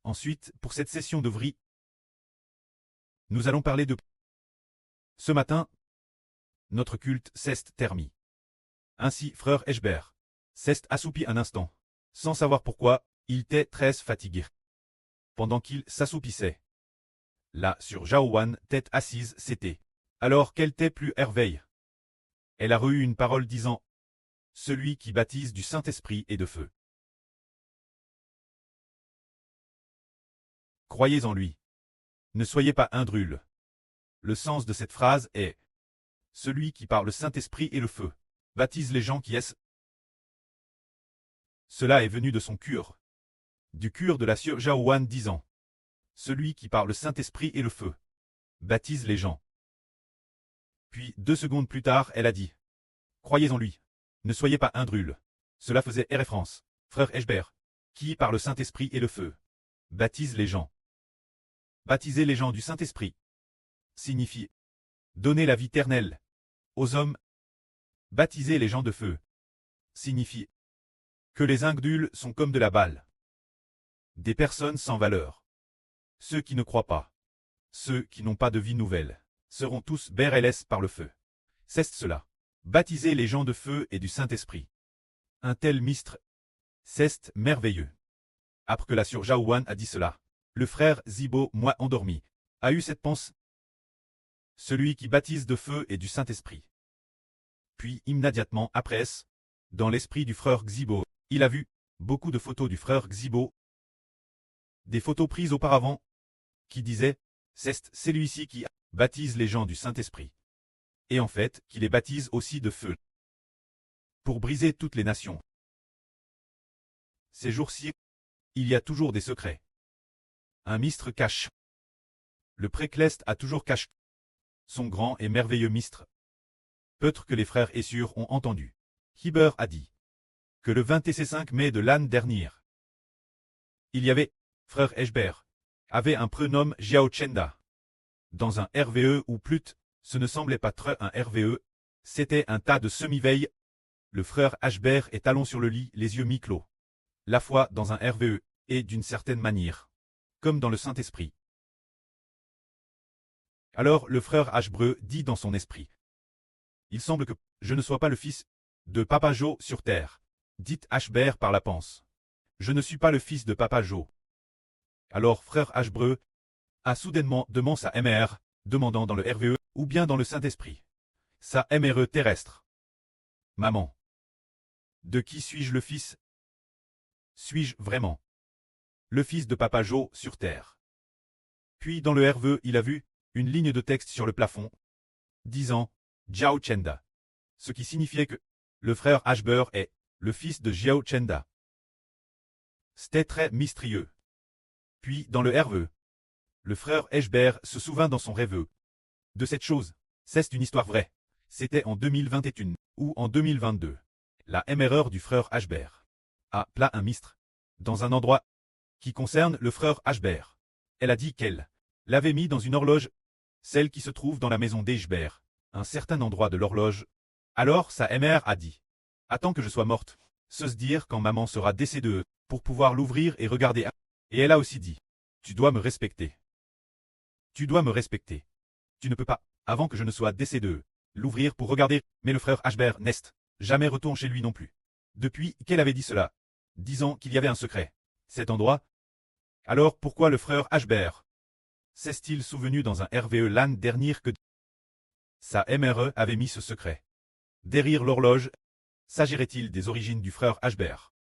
Ensuite, pour cette session de vrille, nous allons parler de... Ce matin, notre culte s'est terminé. Ainsi, frère Eshbert s'est assoupi un instant. Sans savoir pourquoi, il était très fatigué. Pendant qu'il s'assoupissait, là, sur Jaowan, tête assise, c'était. Alors qu'elle était plus herveille. Elle a reçu une parole disant « Celui qui baptise du Saint-Esprit et de feu. Croyez en lui. Ne soyez pas indrules. » Le sens de cette phrase est « Celui qui par le Saint-Esprit et le feu baptise les gens qui est. » Cela est venu de son cure. Du cure de la Sieur Jaowan disant « Celui qui par le Saint-Esprit et le feu baptise les gens. » Puis 2 secondes plus tard, elle a dit « Croyez en lui. Ne soyez pas indrules. » Cela faisait référence, frère Eshbert, qui par le Saint-Esprit et le feu baptise les gens. Baptiser les gens du Saint-Esprit signifie donner la vie éternelle aux hommes. Baptiser les gens de feu signifie que les incrédules sont comme de la balle. Des personnes sans valeur. Ceux qui ne croient pas, ceux qui n'ont pas de vie nouvelle, seront tous BRLS par le feu. C'est cela. Baptiser les gens de feu et du Saint-Esprit. Un tel mistre, c'est merveilleux. Après que la Sieur Jaowan a dit cela, le frère Zibo, moi endormi, a eu cette pensée. Celui qui baptise de feu et du Saint-Esprit. Puis immédiatement après, dans l'esprit du frère Zibo, il a vu beaucoup de photos du frère Zibo. Des photos prises auparavant, qui disaient « C'est celui-ci qui baptise les gens du Saint-Esprit. » Et en fait, qui les baptise aussi de feu. Pour briser toutes les nations. Ces jours-ci, il y a toujours des secrets. Un mistre cache. Le précleste a toujours caché son grand et merveilleux mistre. Peut-être que les frères Essur ont entendu. Hiber a dit que le 25 mai de l'année dernière, il y avait, frère Eshbert, avait un prénom Jiao Chenda. Dans un RVE ou plus, ce ne semblait pas très un RVE, c'était un tas de semi-veille. Le frère Eshbert est allon sur le lit, les yeux mi-clos. La foi dans un RVE, et d'une certaine manière, comme dans le Saint-Esprit. Alors le frère Ashbreu dit dans son esprit. Il semble que je ne sois pas le fils de Papa Jo sur terre. Dit Ashbert par la panse. Je ne suis pas le fils de Papa Jo. Alors frère Ashbreu a soudainement demandé sa MR, demandant dans le RVE ou bien dans le Saint-Esprit. Sa MRE terrestre. Maman. De qui suis-je le fils? Suis-je vraiment le fils de Papa Jo sur terre? Puis dans le RVE il a vu une ligne de texte sur le plafond, disant « Jiao Chenda », ce qui signifiait que le frère Ashbert est le fils de Jiao Chenda. C'était très mystérieux. Puis dans le RVE, le frère Eshbert se souvint dans son rêve de cette chose. C'est une histoire vraie. C'était en 2021 ou en 2022. La MRR du frère Ashbert a plat un mistre dans un endroit qui concerne le frère Ashbert. Elle a dit qu'elle l'avait mis dans une horloge, celle qui se trouve dans la maison d'Eshbert, un certain endroit de l'horloge. Alors sa mère a dit « Attends que je sois morte, se dire quand maman sera décédée, pour pouvoir l'ouvrir et regarder. » Et elle a aussi dit « Tu dois me respecter. Tu dois me respecter. Tu ne peux pas, avant que je ne sois décédée, l'ouvrir pour regarder. » Mais le frère Ashbert n'est jamais retourné chez lui non plus. Depuis qu'elle avait dit cela, disant qu'il y avait un secret. Cet endroit. Alors pourquoi le frère Ashbert s'est-il souvenu dans un RVE l'année dernière que sa MRE avait mis ce secret derrière l'horloge? S'agirait-il des origines du frère Ashbert?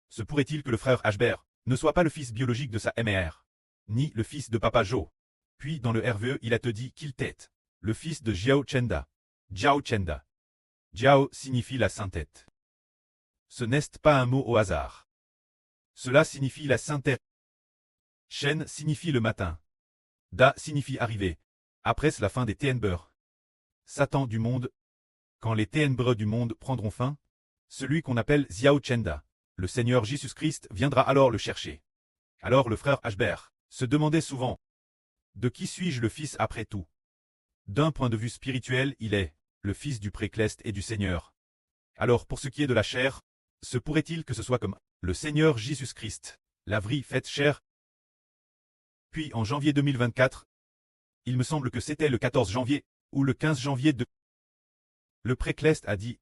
Se pourrait-il que le frère Ashbert ne soit pas le fils biologique de sa MR, ni le fils de Papa Jo? Puis dans le RVE il a te dit qu'il était le fils de Jiao Chenda. Jiao Chenda. Jiao signifie la saintette. Ce n'est pas un mot au hasard. Cela signifie la saintette. Shen signifie le matin. Da signifie arriver. Après la fin des ténèbres. Satan du monde. Quand les ténèbres du monde prendront fin, celui qu'on appelle Jiao Chenda, le Seigneur Jésus-Christ viendra alors le chercher. Alors le frère Ashbert se demandait souvent « De qui suis-je le fils après tout ?» D'un point de vue spirituel, il est le fils du précleste et du Seigneur. Alors pour ce qui est de la chair, se pourrait-il que ce soit comme le Seigneur Jésus-Christ, la vraie faite chair? Puis en janvier 2024, il me semble que c'était le 14 janvier, ou le 15 janvier le pré-Clest a dit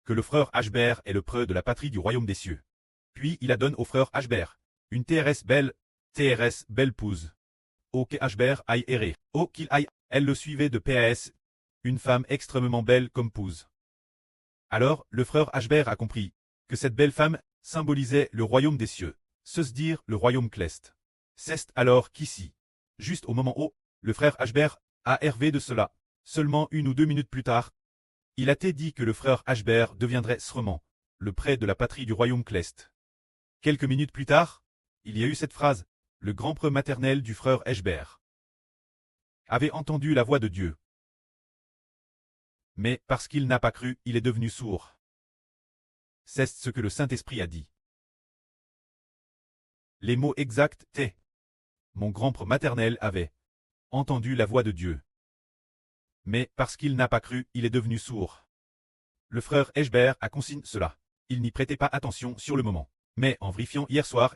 que le frère Ashbert est le preux de la patrie du royaume des cieux. Puis il a donné au frère Ashbert une TRS belle pouse. Oh que Ashbert aille errer, oh qu'il aille, elle le suivait de PAS, une femme extrêmement belle comme pouse. Alors, le frère Ashbert a compris que cette belle femme symbolisait le royaume des cieux, se dire le royaume Clest. C'est alors qu'ici, juste au moment où le frère Ashbert a hervé de cela, seulement 1 ou 2 minutes plus tard, il a été dit que le frère Ashbert deviendrait Srement, le prêtre de la patrie du royaume Clest. Quelques minutes plus tard, il y a eu cette phrase, le grand preux maternel du frère Ashbert avait entendu la voix de Dieu. Mais parce qu'il n'a pas cru, il est devenu sourd. C'est ce que le Saint-Esprit a dit. Les mots exacts étaient « Mon grand prêtre maternel avait entendu la voix de Dieu. Mais parce qu'il n'a pas cru, il est devenu sourd. » Le frère Ashbert a consigné cela. Il n'y prêtait pas attention sur le moment. Mais en vérifiant hier soir,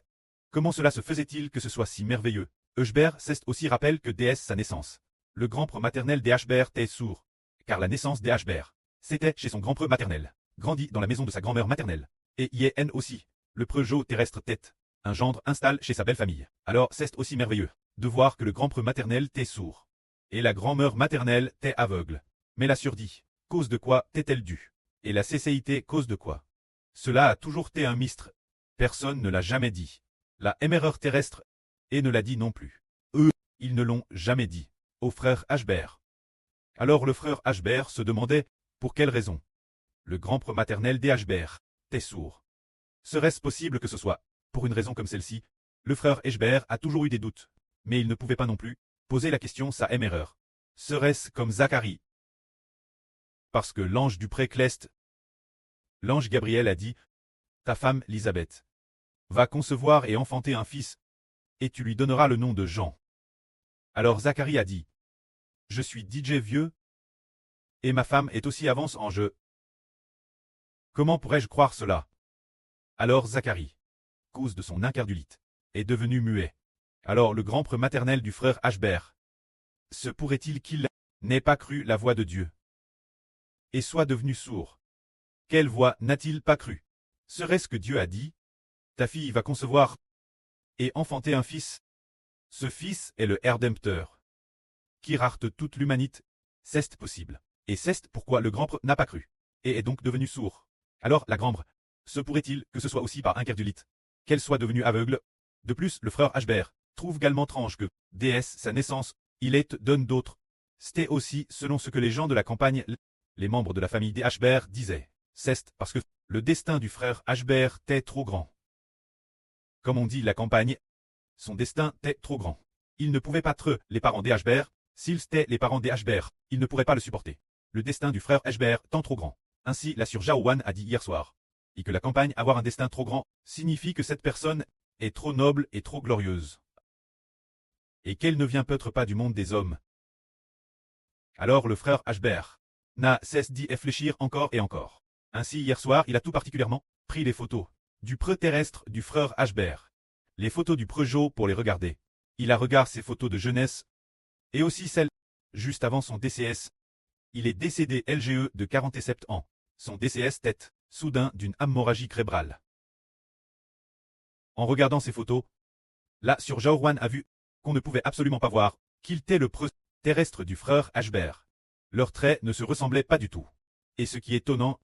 comment cela se faisait-il que ce soit si merveilleux? Ashbert s'est aussi rappelle que dès sa naissance, le grand prêtre maternel des Ashbert était sourd. Car la naissance des Ashbert, c'était chez son grand preux maternel, grandi dans la maison de sa grand-mère maternelle. Et Yen aussi, le preux Jo terrestre tête, un gendre installe chez sa belle famille. Alors c'est aussi merveilleux de voir que le grand preux maternel t'est sourd. Et la grand-mère maternelle t'est aveugle. Mais la surdit, cause de quoi t'est-elle due? Et la cécéité cause de quoi? Cela a toujours été un mystère. Personne ne l'a jamais dit. La erreur terrestre, et ne l'a dit non plus. Eux, ils ne l'ont jamais dit. Au frère Ashbert. Alors le frère Ashbert se demandait, pour quelle raison? Le grand prêtre maternel des Ashbert était sourd. Serait-ce possible que ce soit, pour une raison comme celle-ci? Le frère Ashbert a toujours eu des doutes, mais il ne pouvait pas non plus poser la question sa erreur. Serait-ce comme Zacharie? Parce que l'ange du pré-Clest, l'ange Gabriel a dit, ta femme, Elisabeth, va concevoir et enfanter un fils, et tu lui donneras le nom de Jean. Alors Zacharie a dit, je suis DJ vieux, et ma femme est aussi avance en jeu. Comment pourrais-je croire cela? Alors Zacharie, cause de son incrédulité, est devenu muet. Alors le grand prêtre maternel du frère Ashbert, se pourrait-il qu'il n'ait pas cru la voix de Dieu, et soit devenu sourd? Quelle voix n'a-t-il pas cru? Serait-ce que Dieu a dit, ta fille va concevoir et enfanter un fils? Ce fils est le Rédempteur, qui rarte toute l'humanité. C'est possible. Et c'est pourquoi le grand prêtre n'a pas cru, et est donc devenu sourd. Alors la grand-mère, se pourrait-il que ce soit aussi par incrédulité, qu'elle soit devenue aveugle? De plus, le frère Ashbert trouve également étrange que, dès sa naissance, il est donne d'autres. C'était aussi selon ce que les gens de la campagne, les membres de la famille des Ashbert disaient. C'est parce que le destin du frère Ashbert était trop grand. Comme on dit la campagne, son destin était trop grand. Il ne pouvait pas être les parents des Ashbert. S'ils étaient les parents des Ashbert, ils ne pourraient pas le supporter. Le destin du frère Ashbert tant trop grand. Ainsi la sœur Jaowan a dit hier soir. Et que la campagne avoir un destin trop grand signifie que cette personne est trop noble et trop glorieuse. Et qu'elle ne vient peut-être pas du monde des hommes. Alors le frère Ashbert n'a cessé d'y réfléchir encore et encore. Ainsi hier soir il a tout particulièrement pris les photos du preux terrestre du frère Ashbert. Les photos du preux Jo pour les regarder. Il a regardé ses photos de jeunesse, et aussi celles, juste avant son DCS. Il est décédé LGE de 47 ans. Son DCS tête, soudain d'une hémorragie cérébrale. En regardant ces photos, là sur Jaowan a vu qu'on ne pouvait absolument pas voir qu'il était le preux terrestre du frère Ashbert. Leurs traits ne se ressemblaient pas du tout. Et ce qui est étonnant,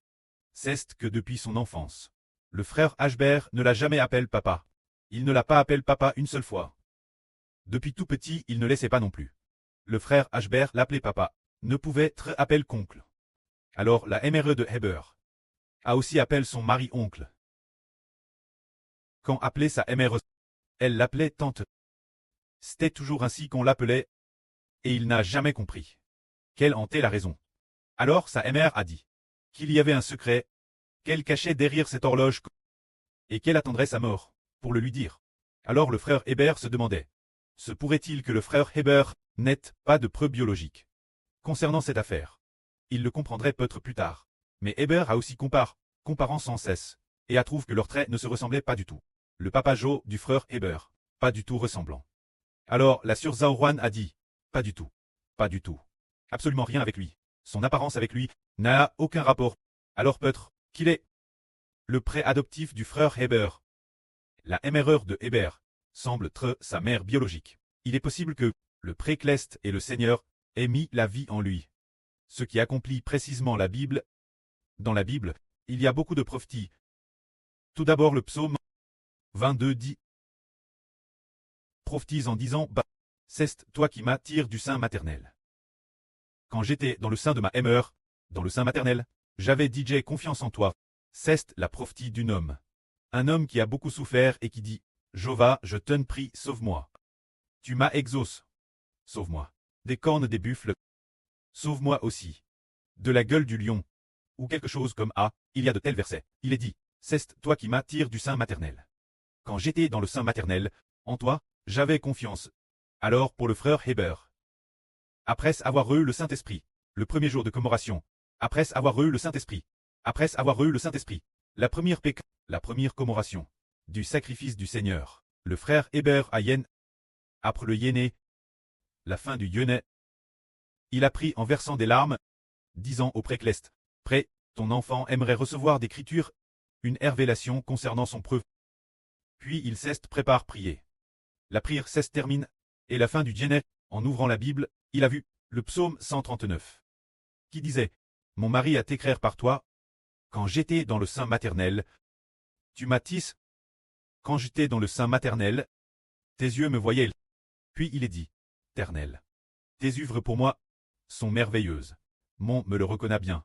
c'est que depuis son enfance, le frère Ashbert ne l'a jamais appelé papa. Il ne l'a pas appelé papa une seule fois. Depuis tout petit, il ne laissait pas non plus. Le frère Ashbert l'appelait papa, ne pouvait être appelé qu'oncle. Alors la MRE de Heber a aussi appelé son mari oncle. Quand appelait sa MRE, elle l'appelait tante. C'était toujours ainsi qu'on l'appelait, et il n'a jamais compris. Quelle en était la raison? Alors sa mère a dit qu'il y avait un secret, qu'elle cachait derrière cette horloge, et qu'elle attendrait sa mort, pour le lui dire. Alors le frère Heber se demandait, se pourrait-il que le frère Heber n'ait pas de preuves biologiques concernant cette affaire? Il le comprendrait peut-être plus tard. Mais Heber a aussi comparant sans cesse, et a trouvé que leurs traits ne se ressemblaient pas du tout. Le papa Jo du frère Heber, pas du tout ressemblant. Alors la sœur Zhaohuan a dit, pas du tout. Pas du tout. Absolument rien avec lui. Son apparence avec lui n'a aucun rapport. Alors peut-être qu'il est le pré-adoptif du frère Heber. La MRR de Heber semble être sa mère biologique. Il est possible que le Précleste et le Seigneur aient mis la vie en lui. Ce qui accomplit précisément la Bible. Dans la Bible, il y a beaucoup de prophéties. Tout d'abord le psaume 22 dit, prophétise en disant, bah, c'est toi qui m'attires du sein maternel. Quand j'étais dans le sein de ma MR, dans le sein maternel, j'avais dit j'ai confiance en toi. C'est la prophétie d'un homme. Un homme qui a beaucoup souffert et qui dit, Jova, je t'en prie, sauve-moi. Tu m'as exaucé. Sauve-moi. Des cornes des buffles. Sauve-moi aussi. De la gueule du lion. Ou quelque chose comme ah, il y a de tels versets. Il est dit, c'est toi qui m'attires du sein maternel. Quand j'étais dans le sein maternel, en toi, j'avais confiance. Alors pour le frère Heber. Après avoir eu le Saint-Esprit, le premier jour de commémoration, après avoir eu le Saint-Esprit, après avoir eu le Saint-Esprit, la première péc, la première commémoration, du sacrifice du Seigneur, le frère Heber à Yen, après le Yéné, la fin du Yéné, il a pris en versant des larmes, disant au Précleste, près, ton enfant aimerait recevoir d'écriture, une révélation concernant son preuve. Puis il cesse prépare prier. La prière cesse termine, et la fin du Yéné, en ouvrant la Bible, il a vu le psaume 139, qui disait, mon mari a t'écrire par toi, quand j'étais dans le sein maternel, tu m'as tissé. Quand j'étais dans le sein maternel, tes yeux me voyaient. Puis il est dit, Ternel, tes œuvres pour moi sont merveilleuses. Mon me le reconnaît bien.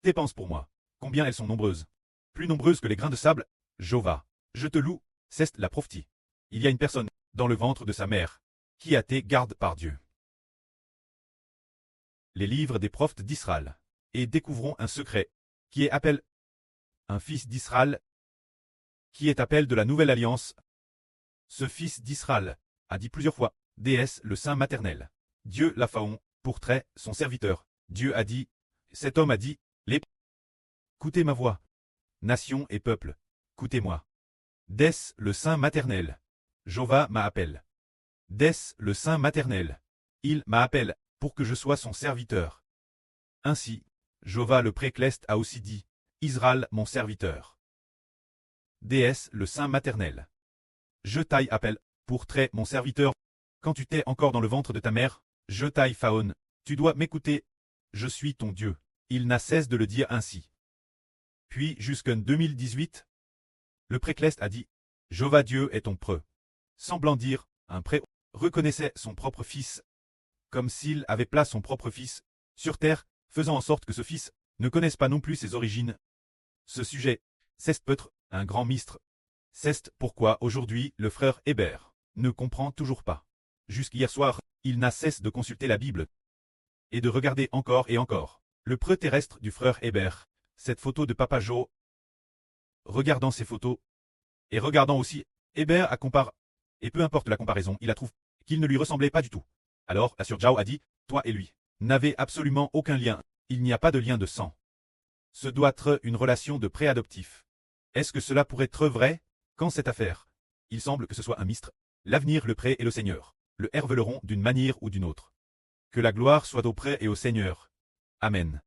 Tes penses pour moi, combien elles sont nombreuses. Plus nombreuses que les grains de sable, Jova, je te loue, c'est la prophétie. Il y a une personne, dans le ventre de sa mère, qui a été gardée par Dieu. Les livres des prophètes d'Israël, et découvrons un secret, qui est appel, un fils d'Israël, qui est appel de la nouvelle alliance. Ce fils d'Israël a dit plusieurs fois, déesse le sein maternel. Dieu l'a Phaon, pour trait, son serviteur. Dieu a dit, cet homme a dit, les écoutez ma voix. Nation et peuple, écoutez-moi. Dès le sein maternel. Jova m'appelle. Dès le sein maternel. Il m'appelle, pour que je sois son serviteur. Ainsi, Jova le Précleste a aussi dit, Israël mon serviteur. Déesse le sein maternel. Je t'aille appelle, pour trait mon serviteur. Quand tu t'es encore dans le ventre de ta mère, je t'aille Phaon, tu dois m'écouter. Je suis ton Dieu. Il n'a cesse de le dire ainsi. Puis jusqu'en 2018, le Précleste a dit, Jova Dieu est ton preux. Semblant dire, un pré reconnaissait son propre fils, comme s'il avait placé son propre fils sur terre, faisant en sorte que ce fils ne connaisse pas non plus ses origines. Ce sujet, c'est peut-être un grand mystère. C'est pourquoi aujourd'hui le frère Heber ne comprend toujours pas. Jusqu'hier soir, il n'a cesse de consulter la Bible et de regarder encore et encore le preux terrestre du frère Heber, cette photo de Papa Jo. Regardant ces photos et regardant aussi, Heber a comparé, et peu importe la comparaison, il a trouvé qu'il ne lui ressemblait pas du tout. Alors la sœur Zhao a dit, toi et lui n'avez absolument aucun lien, il n'y a pas de lien de sang. Ce doit être une relation de pré-adoptif. Est-ce que cela pourrait être vrai? Quand cette affaire, il semble que ce soit un mystère. L'avenir, le pré et le Seigneur le révéleront d'une manière ou d'une autre. Que la gloire soit au pré et au Seigneur. Amen.